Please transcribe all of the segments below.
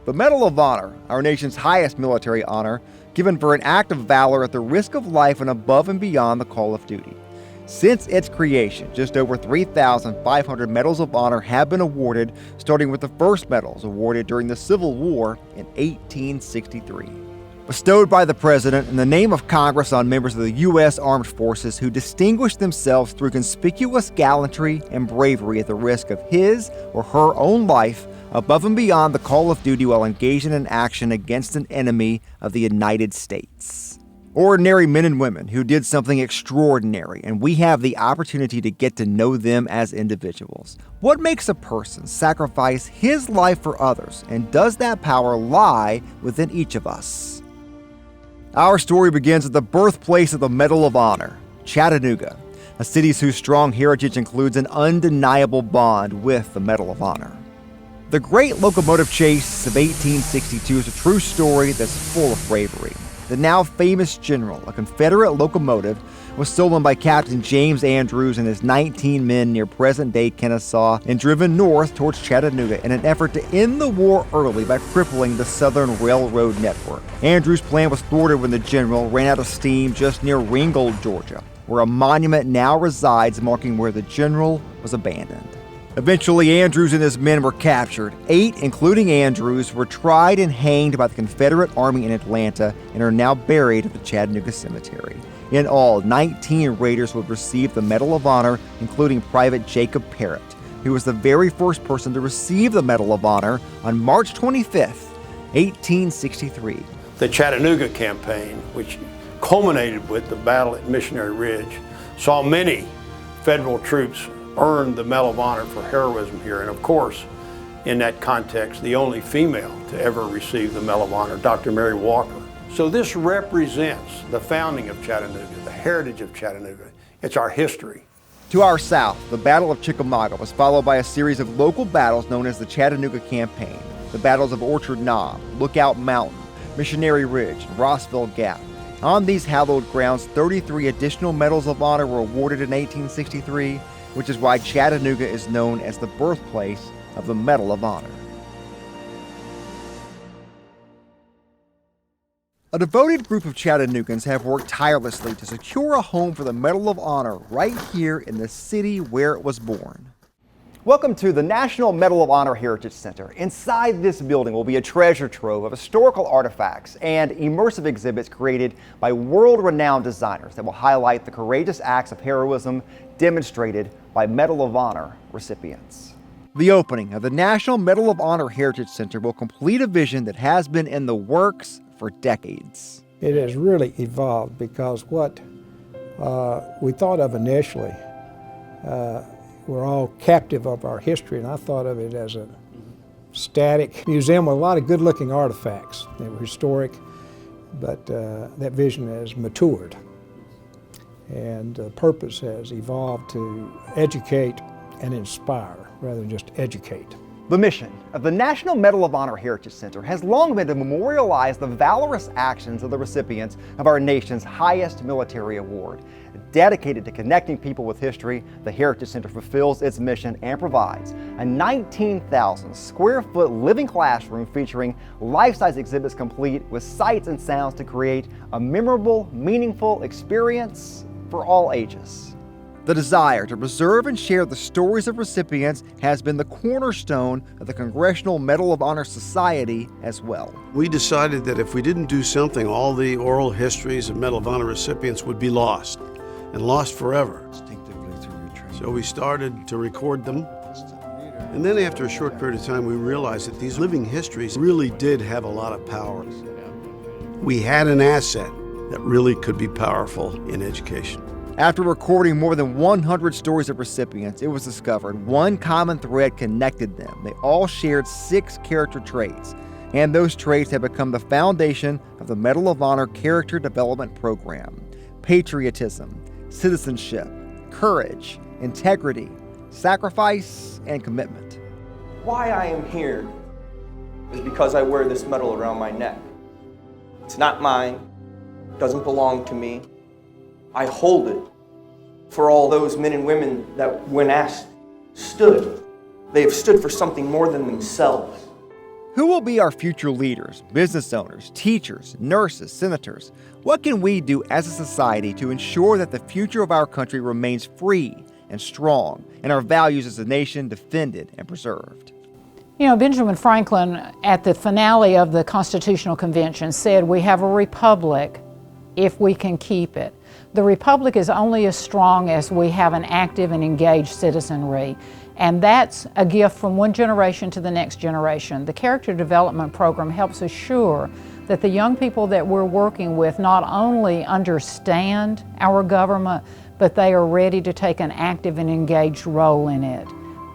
The Medal of Honor, our nation's highest military honor, given for an act of valor at the risk of life and above and beyond the call of duty. Since its creation, just over 3,500 Medals of Honor have been awarded, starting with the first medals awarded during the Civil War in 1863. Bestowed by the President in the name of Congress on members of the U.S. Armed Forces who distinguished themselves through conspicuous gallantry and bravery at the risk of his or her own life, above and beyond the call of duty while engaged in an action against an enemy of the United States. Ordinary men and women who did something extraordinary, and we have the opportunity to get to know them as individuals. What makes a person sacrifice his life for others, and does that power lie within each of us? Our story begins at the birthplace of the Medal of Honor, Chattanooga, a city whose strong heritage includes an undeniable bond with the Medal of Honor. The Great Locomotive Chase of 1862 is a true story that's full of bravery. The now famous general, a Confederate locomotive, was stolen by Captain James Andrews and his 19 men near present-day Kennesaw and driven north towards Chattanooga in an effort to end the war early by crippling the Southern Railroad network. Andrews' plan was thwarted when the general ran out of steam just near Ringgold, Georgia, where a monument now resides marking where the general was abandoned. Eventually, Andrews and his men were captured. 8, including Andrews, were tried and hanged by the Confederate Army in Atlanta and are now buried at the Chattanooga Cemetery. In all, 19 raiders would receive the Medal of Honor, including Private Jacob Parrott, who was the very first person to receive the Medal of Honor on March 25th, 1863. The Chattanooga campaign, which culminated with the battle at Missionary Ridge, saw many federal troops earn the Medal of Honor for heroism here. And of course, in that context, the only female to ever receive the Medal of Honor, Dr. Mary Walker. So this represents the founding of Chattanooga, the heritage of Chattanooga. It's our history. To our south, the Battle of Chickamauga was followed by a series of local battles known as the Chattanooga Campaign. The battles of Orchard Knob, Lookout Mountain, Missionary Ridge, and Rossville Gap. On these hallowed grounds, 33 additional Medals of Honor were awarded in 1863, which is why Chattanooga is known as the birthplace of the Medal of Honor. A devoted group of Chattanoogans have worked tirelessly to secure a home for the Medal of Honor right here in the city where it was born. Welcome to the National Medal of Honor Heritage Center. Inside this building will be a treasure trove of historical artifacts and immersive exhibits created by world-renowned designers that will highlight the courageous acts of heroism demonstrated by Medal of Honor recipients. The opening of the National Medal of Honor Heritage Center will complete a vision that has been in the works for decades. It has really evolved because what we thought of initially, we're all captive of our history, and I thought of it as a static museum with a lot of good-looking artifacts. They were historic, but that vision has matured, and the purpose has evolved to educate and inspire rather than just educate. The mission of the National Medal of Honor Heritage Center has long been to memorialize the valorous actions of the recipients of our nation's highest military award. Dedicated to connecting people with history, the Heritage Center fulfills its mission and provides a 19,000 square foot living classroom featuring life-size exhibits complete with sights and sounds to create a memorable, meaningful experience for all ages. The desire to preserve and share the stories of recipients has been the cornerstone of the Congressional Medal of Honor Society as well. We decided that if we didn't do something, all the oral histories of Medal of Honor recipients would be lost, and lost forever. So we started to record them. And then after a short period of time, we realized that these living histories really did have a lot of power. We had an asset that really could be powerful in education. After recording more than 100 stories of recipients, it was discovered one common thread connected them. They all shared 6 character traits, and those traits have become the foundation of the Medal of Honor Character Development Program. Patriotism, citizenship, courage, integrity, sacrifice, and commitment. Why I am here is because I wear this medal around my neck. It's not mine, doesn't belong to me. I hold it for all those men and women that, when asked, stood. They have stood for something more than themselves. Who will be our future leaders, business owners, teachers, nurses, senators? What can we do as a society to ensure that the future of our country remains free and strong, and our values as a nation defended and preserved? You know, Benjamin Franklin, at the finale of the Constitutional Convention, said, "We have a republic if we can keep it." The republic is only as strong as we have an active and engaged citizenry. And that's a gift from one generation to the next generation. The Character Development Program helps assure that the young people that we're working with not only understand our government, but they are ready to take an active and engaged role in it.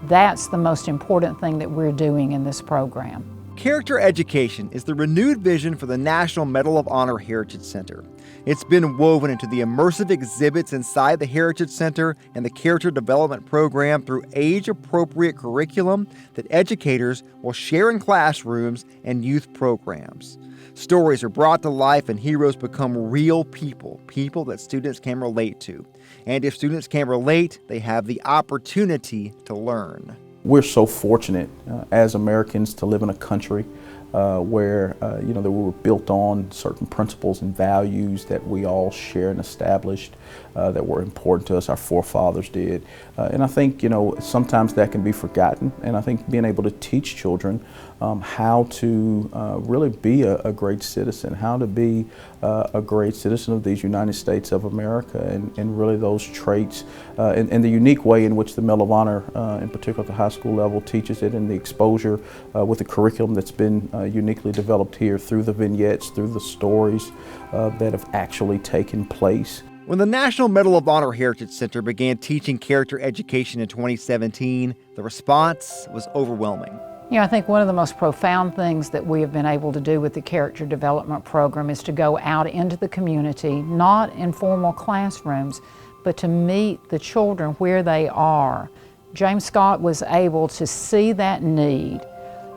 That's the most important thing that we're doing in this program. Character education is the renewed vision for the National Medal of Honor Heritage Center. It's been woven into the immersive exhibits inside the Heritage Center and the Character Development Program through age-appropriate curriculum that educators will share in classrooms and youth programs. Stories are brought to life and heroes become real people, people that students can relate to. And if students can relate, they have the opportunity to learn. We're so fortunate as Americans to live in a country where that we were built on certain principles and values that we all share and established that were important to us. Our forefathers did, and I think sometimes that can be forgotten. And I think being able to teach children how to really be a great citizen, how to be a great citizen of these United States of America, and really those traits, and the unique way in which the Medal of Honor, in particular at the high school level, teaches it, and the exposure with the curriculum that's been uniquely developed here through the vignettes, through the stories that have actually taken place. When the National Medal of Honor Heritage Center began teaching character education in 2017, the response was overwhelming. You know, I think one of the most profound things that we have been able to do with the Character Development Program is to go out into the community, not in formal classrooms, but to meet the children where they are. James Scott was able to see that need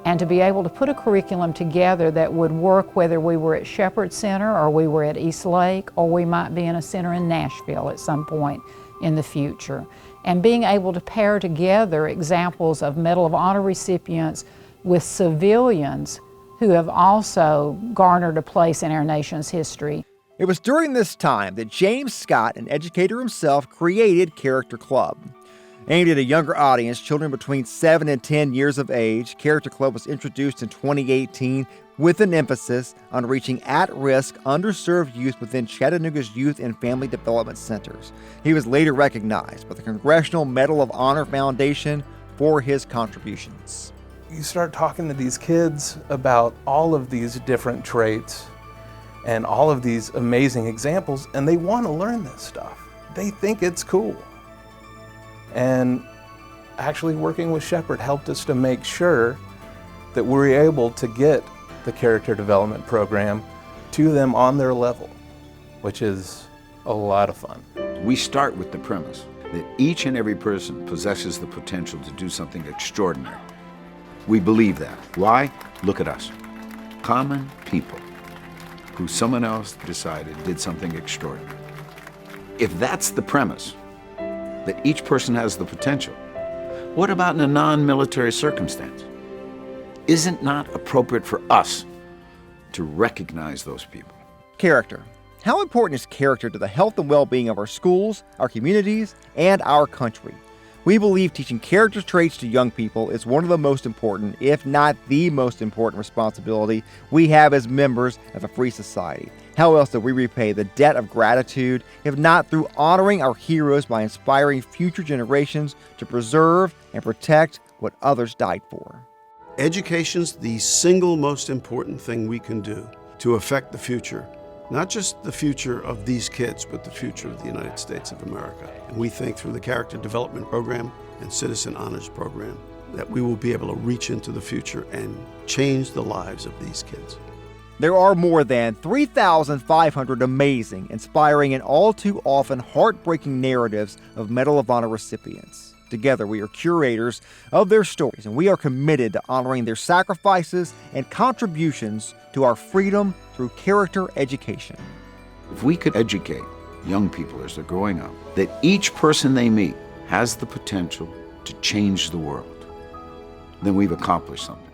and to be able to put a curriculum together that would work whether we were at Shepherd Center or we were at East Lake or we might be in a center in Nashville at some point in the future. And being able to pair together examples of Medal of Honor recipients with civilians who have also garnered a place in our nation's history. It was during this time that James Scott, an educator himself, created Character Club. Aimed at a younger audience, children between 7 and 10 years of age, Character Club was introduced in 2018 with an emphasis on reaching at-risk, underserved youth within Chattanooga's youth and family development centers. He was later recognized by the Congressional Medal of Honor Foundation for his contributions. You start talking to these kids about all of these different traits and all of these amazing examples, and they want to learn this stuff. They think it's cool. And actually working with Shepherd helped us to make sure that we're able to get the character development program to them on their level, which is a lot of fun. We start with the premise that each and every person possesses the potential to do something extraordinary. We believe that. Why? Look at us. Common people who someone else decided did something extraordinary. If that's the premise, that each person has the potential, what about in a non-military circumstance? Isn't not appropriate for us to recognize those people? Character. How important is character to the health and well-being of our schools, our communities, and our country? We believe teaching character traits to young people is one of the most important, if not the most important responsibility we have as members of a free society. How else do we repay the debt of gratitude if not through honoring our heroes by inspiring future generations to preserve and protect what others died for? Education's the single most important thing we can do to affect the future. Not just the future of these kids, but the future of the United States of America. And we think through the Character Development Program and Citizen Honors Program that we will be able to reach into the future and change the lives of these kids. There are more than 3,500 amazing, inspiring, and all too often heartbreaking narratives of Medal of Honor recipients. Together, we are curators of their stories, and we are committed to honoring their sacrifices and contributions to our freedom through character education. If we could educate young people as they're growing up that each person they meet has the potential to change the world, then we've accomplished something.